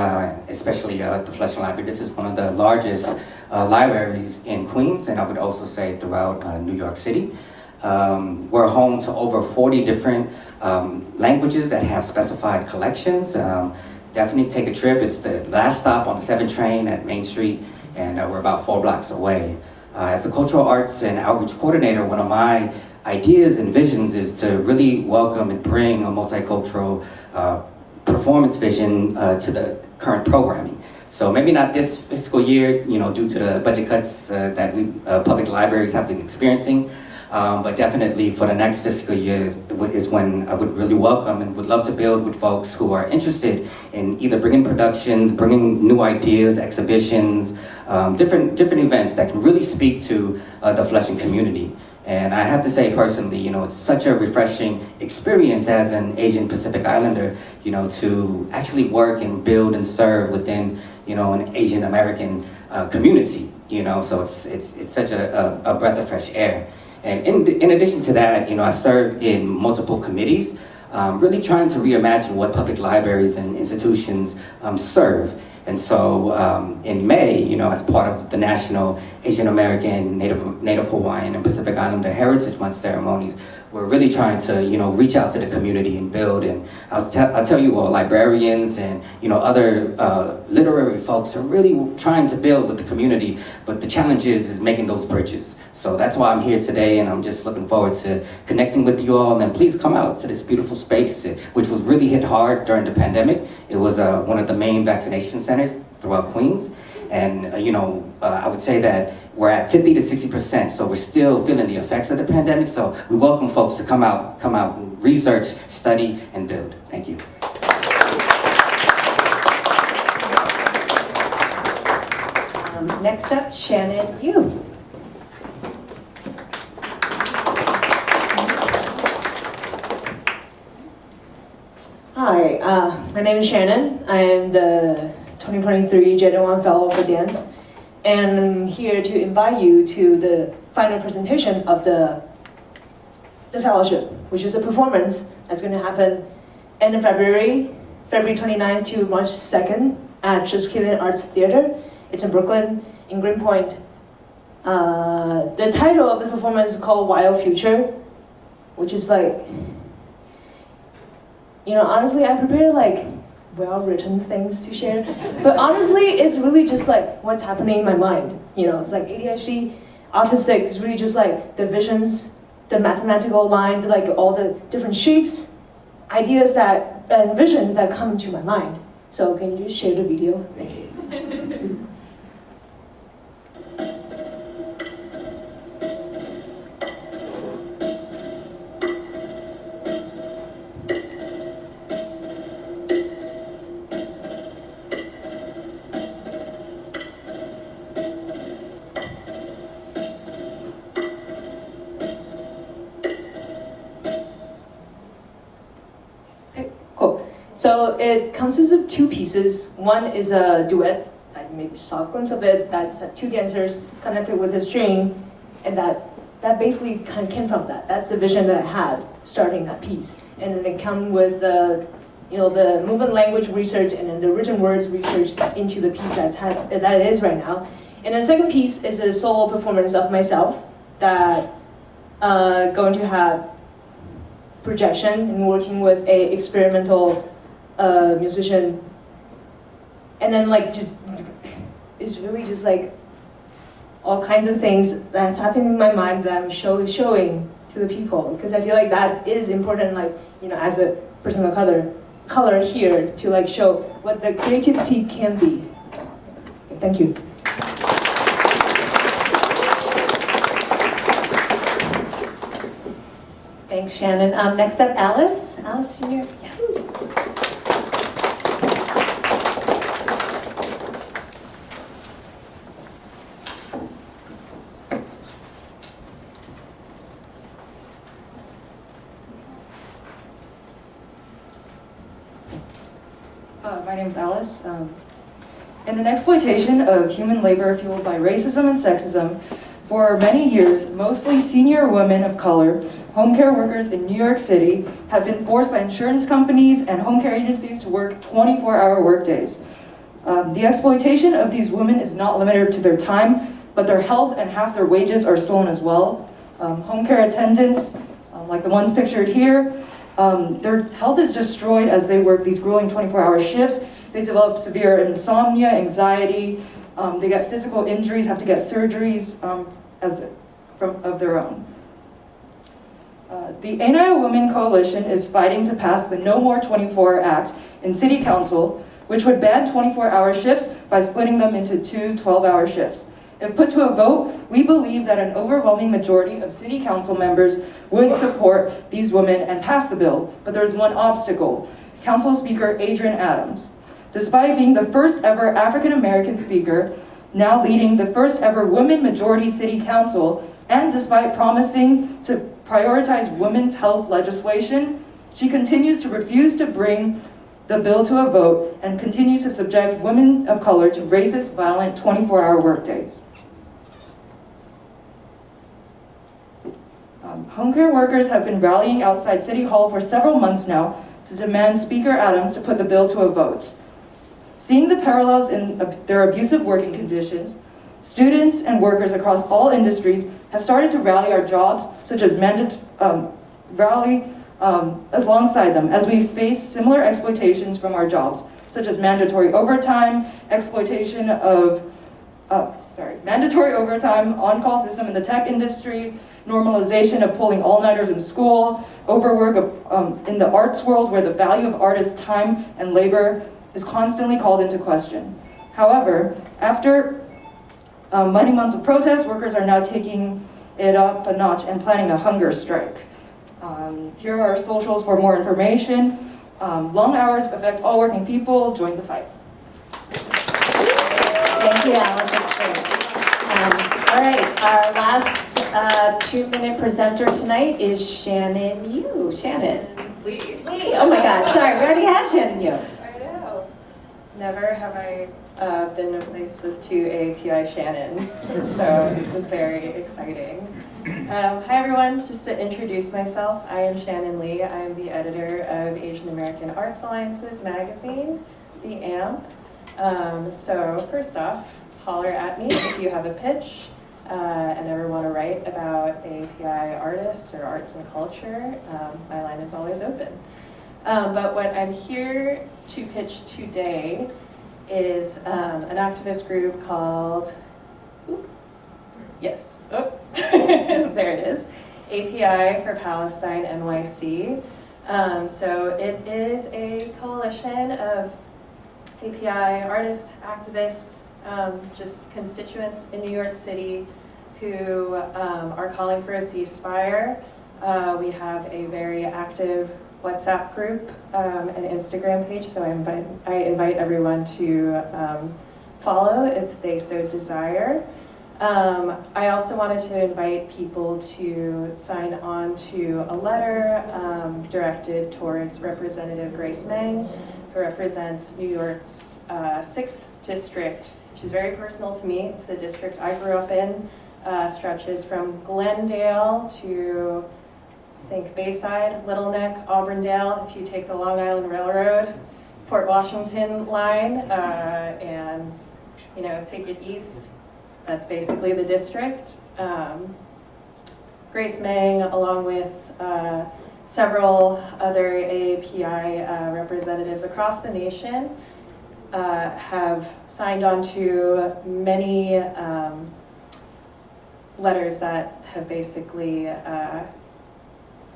especially the Flushing Library, this is one of the largest libraries in Queens, and I would also say throughout New York City. We're home to over 40 different languages that have specified collections. Definitely take a trip. It's the last stop on the 7 train at Main Street, and we're about 4 blocks away. As a cultural arts and outreach coordinator, one of my ideas and visions is to really welcome and bring a multicultural performance vision to the current programming. So maybe not this fiscal year, due to the budget cuts that we public libraries have been experiencing, but definitely for the next fiscal year is when I would really welcome and would love to build with folks who are interested in either bringing productions, bringing new ideas, exhibitions, different events that can really speak to the Flushing community. And I have to say personally, it's such a refreshing experience as an Asian Pacific Islander, to actually work and build and serve within, an Asian American community, so it's such a breath of fresh air. And in addition to that, I serve in multiple committees, really trying to reimagine what public libraries and institutions serve. And so in May, as part of the National Asian American, Native Hawaiian, and Pacific Islander Heritage Month ceremonies, we're really trying to, reach out to the community and build. And I'll tell you all, librarians and, other literary folks are really trying to build with the community, but the challenge is making those bridges. So that's why I'm here today, and I'm just looking forward to connecting with you all. And please come out to this beautiful space, which was really hit hard during the pandemic. It was one of the main vaccination centers throughout Queens. And, I would say that we're at 50 to 60%, so we're still feeling the effects of the pandemic. So we welcome folks to come out and research, study, and build. Thank you. Next up, Shannon Yu. Hi, my name is Shannon. I am the 2023 Gen 1 Fellow for Dance, and I'm here to invite you to the final presentation of the fellowship, which is a performance that's going to happen end of February 29th to March 2nd at Triskelion Arts Theater. It's in Brooklyn, in Greenpoint. The title of the performance is called Wild Future, which is like, honestly, I prepared well-written things to share, but honestly, it's really just what's happening in my mind. It's like ADHD, autistic, it's really just the visions, the mathematical line, all the different shapes, ideas and visions that come into my mind. So can you just share the video? Thank you. So it consists of 2 pieces. One is a duet, maybe saw a glimpse of it, that's 2 dancers connected with a string, and that basically kind of came from that. That's the vision that I had starting that piece. And then it come with the movement language research and then the written words research into the piece that it is right now. And the second piece is a solo performance of myself that going to have projection and working with a experimental musician, and then it's really just all kinds of things that's happening in my mind that I'm showing to the people, because I feel like that is important, like, you know, as a person of color here, to like show what the creativity can be. Thank you. Thanks, Shannon. Next up, Alice. Alice, you're here. Yes. My name is Alice. In an exploitation of human labor fueled by racism and sexism, for many years, mostly senior women of color, home care workers in New York City have been forced by insurance companies and home care agencies to work 24-hour workdays. The exploitation of these women is not limited to their time, but their health and half their wages are stolen as well. Home care attendants, like the ones pictured here, their health is destroyed as they work these grueling 24-hour shifts. They develop severe insomnia, anxiety, they get physical injuries, have to get surgeries of their own. The Anti-Women Coalition is fighting to pass the No More 24 Act in City Council, which would ban 24-hour shifts by splitting them into two 12-hour shifts. If put to a vote, we believe that an overwhelming majority of City Council members would support these women and pass the bill, but there's one obstacle: Council Speaker Adrian Adams. Despite being the first ever African-American speaker, now leading the first ever women majority City Council, and despite promising to prioritize women's health legislation, she continues to refuse to bring the bill to a vote and continue to subject women of color to racist, violent 24-hour workdays. Home care workers have been rallying outside City Hall for several months now to demand Speaker Adams to put the bill to a vote. Seeing the parallels in their abusive working conditions, students and workers across all industries have started to rally our jobs, such as alongside them as we face similar exploitations from our jobs, such as mandatory overtime, mandatory overtime, on-call system in the tech industry, normalization of pulling all-nighters in school, overwork in the arts world where the value of artists' time and labor is constantly called into question. However, after many months of protest, workers are now taking it up a notch and planning a hunger strike. Here are our socials for more information. Long hours affect all working people. Join the fight. Thank you, Alice. That's great. All right, our last 2-minute presenter tonight is Shannon Yu. Shannon. Lee. Oh my God, sorry, we already had Shannon Yu. I know. Never have I been in a place with two AAPI Shannons, so this is very exciting. Hi everyone, just to introduce myself, I am Shannon Lee. I am the editor of Asian American Arts Alliance's magazine, The AMP. So first off, holler at me if you have a pitch and ever want to write about AAPI artists or arts and culture. My line is always open. But what I'm here to pitch today is an activist group called, there it is, API for Palestine NYC. So it is a coalition of API artists, activists, just constituents in New York City who are calling for a ceasefire. We have a very active WhatsApp group and Instagram page, so I invite everyone to follow if they so desire. I also wanted to invite people to sign on to a letter directed towards Representative Grace Meng, who represents New York's 6th district, which is very personal to me. It's the district I grew up in, stretches from Glendale to, I think, Bayside, Little Neck, Auburndale, if you take the Long Island Railroad, Port Washington line, and take it east. That's basically the district. Grace Meng, along with several other AAPI representatives across the nation, have signed on to many letters that have basically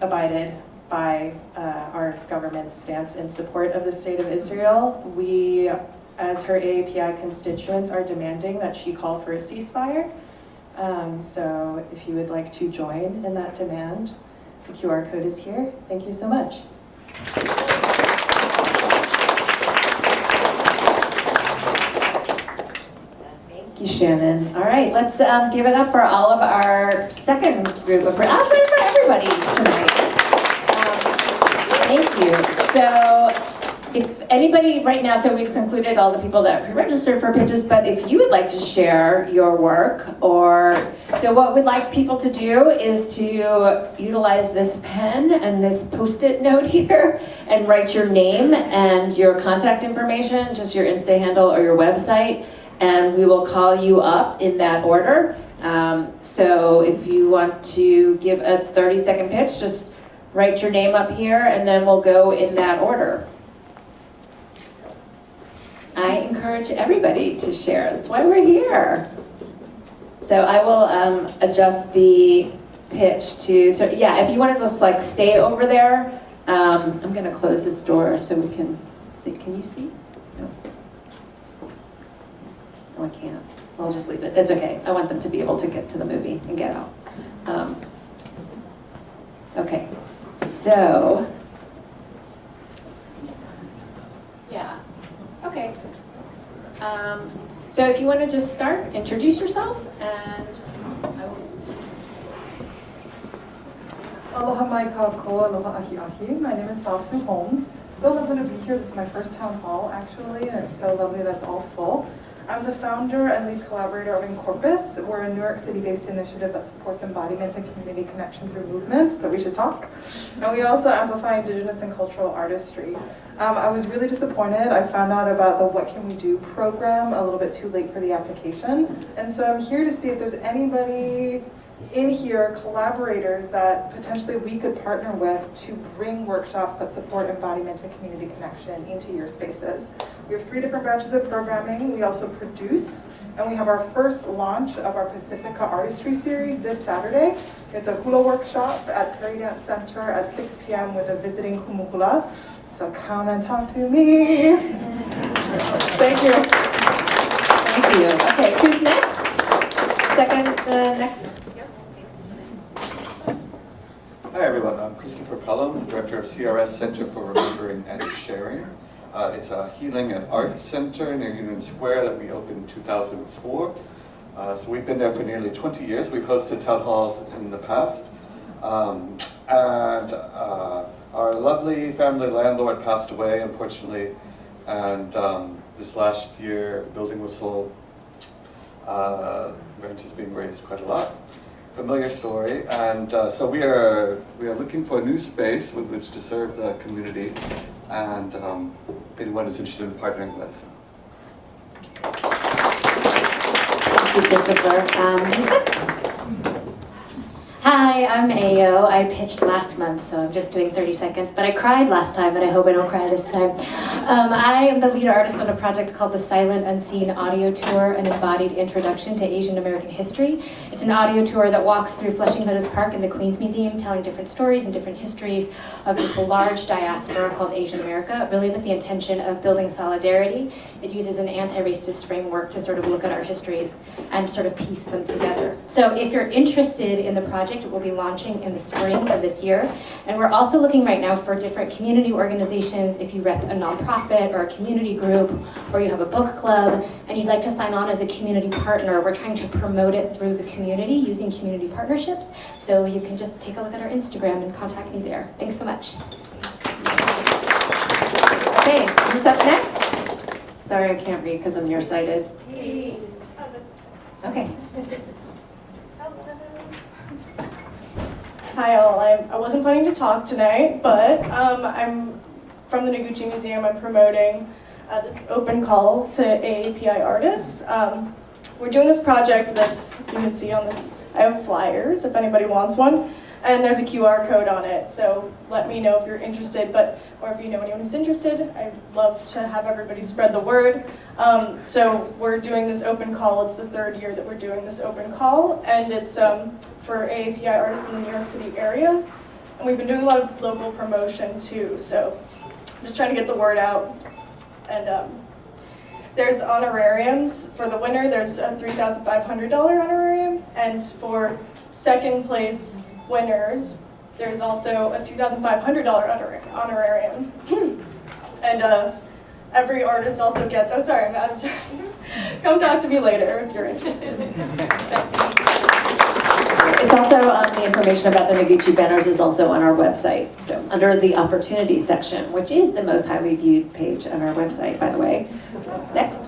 abided by our government's stance in support of the State of Israel. We, as her AAPI constituents, are demanding that she call for a ceasefire. So if you would like to join in that demand, the QR code is here. Thank you so much. Thank you, Shannon. All right, let's give it up for all of our second group of, actually for everybody tonight. Thank you. So if anybody right now, so we've concluded all the people that pre-registered for pitches, but if you would like to share your work, or so what we'd like people to do is to utilize this pen and this post-it note here and write your name and your contact information, just your Insta handle or your website, and we will call you up in that order. So if you want to give a 30-second pitch, just write your name up here and then we'll go in that order. I encourage everybody to share. That's why we're here. So I will adjust the pitch to, so yeah, if you want to just like stay over there, I'm going to close this door so we can see. Can you see? No. No, I can't. I'll just leave it. It's okay. I want them to be able to get to the movie and get out. Okay. So, yeah. Okay. So if you want to just start, introduce yourself, and I will. Aloha mai kako, aloha ahi ahi. My name is Salsu Holmes. So lovely to be here. This is my first town hall, actually, and it's so lovely that it's all full. I'm the founder and lead collaborator of Incorpus. We're a New York City-based initiative that supports embodiment and community connection through movements, so we should talk. And we also amplify Indigenous and cultural artistry. I was really disappointed. I found out about the What Can We Do program a little bit too late for the application. And so I'm here to see if there's anybody in here, collaborators that potentially we could partner with to bring workshops that support embodiment and community connection into your spaces. We have 3 different branches of programming. We also produce, and we have our first launch of our Pacifica Artistry Series this Saturday. It's a hula workshop at Prairie Dance Center at 6 p.m. with a visiting humuhula. So come and talk to me. Thank you. Thank you. Okay, who's next? Next. Hi everyone, I'm Christopher Pelham, Director of CRS Center for Remembering and Sharing. It's a healing and arts center near Union Square that we opened in 2004. So we've been there for nearly 20 years. We've hosted town halls in the past. Our lovely family landlord passed away, unfortunately, and this last year the building was sold. Rent is being raised quite a lot. Familiar story, and so we are looking for a new space with which to serve the community, and if anyone is interested in partnering with. Thank you, Christopher. Hi, I'm Ayo. I pitched last month, so I'm just doing 30 seconds, but I cried last time, and I hope I don't cry this time. I am the lead artist on a project called the Silent Unseen Audio Tour, an embodied introduction to Asian American history. It's an audio tour that walks through Flushing Meadows Park and the Queens Museum, telling different stories and different histories of this large diaspora called Asian America, really with the intention of building solidarity. It uses an anti-racist framework to sort of look at our histories and sort of piece them together. So if you're interested in the project, it will be launching in the spring of this year. And we're also looking right now for different community organizations. If you rep a nonprofit or a community group, or you have a book club, and you'd like to sign on as a community partner, we're trying to promote it through the community using community partnerships. So you can just take a look at our Instagram and contact me there. Thanks so much. Okay, who's up next? Sorry, I can't read because I'm nearsighted. Okay. Hi all, I wasn't planning to talk tonight, but I'm from the Noguchi Museum. I'm promoting this open call to AAPI artists. We're doing this project that's, you can see on this, I have flyers if anybody wants one. and there's a QR code on it. So let me know if you're interested, or if you know anyone who's interested. I'd love to have everybody spread the word. So we're doing this open call. It's the 3rd year that we're doing this open call, and it's for AAPI artists in the New York City area. And we've been doing a lot of local promotion too, so just trying to get the word out. And there's honorariums. For the winner, there's a $3,500 honorarium, and for second place winners, there's also a $2,500 honorarium. And every artist also gets, oh sorry, I'm out of time. Come talk to me later if you're interested. It's also the information about the Noguchi banners is also on our website. So under the opportunities section, which is the most highly viewed page on our website, by the way. Next.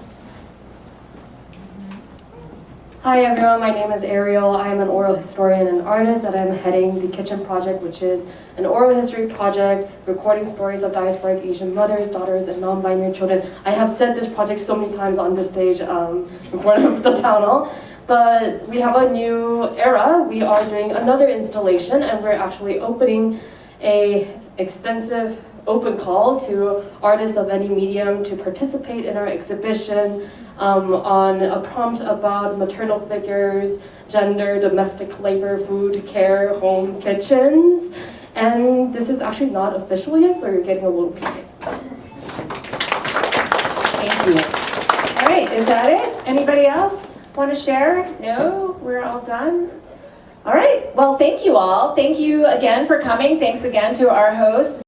Hi everyone, my name is Ariel. I'm an oral historian and artist, and I'm heading the Kitchen Project, which is an oral history project recording stories of diasporic Asian mothers, daughters, and non-binary children. I have said this project so many times on this stage in front of the town hall, but we have a new era. We are doing another installation, and we're actually opening a extensive open call to artists of any medium to participate in our exhibition on a prompt about maternal figures, gender, domestic labor, food, care, home, kitchens. And this is actually not official yet, so you're getting a little peek. Thank you. All right, is that it? Anybody else want to share? No? We're all done? All right, well, thank you all. Thank you again for coming. Thanks again to our hosts.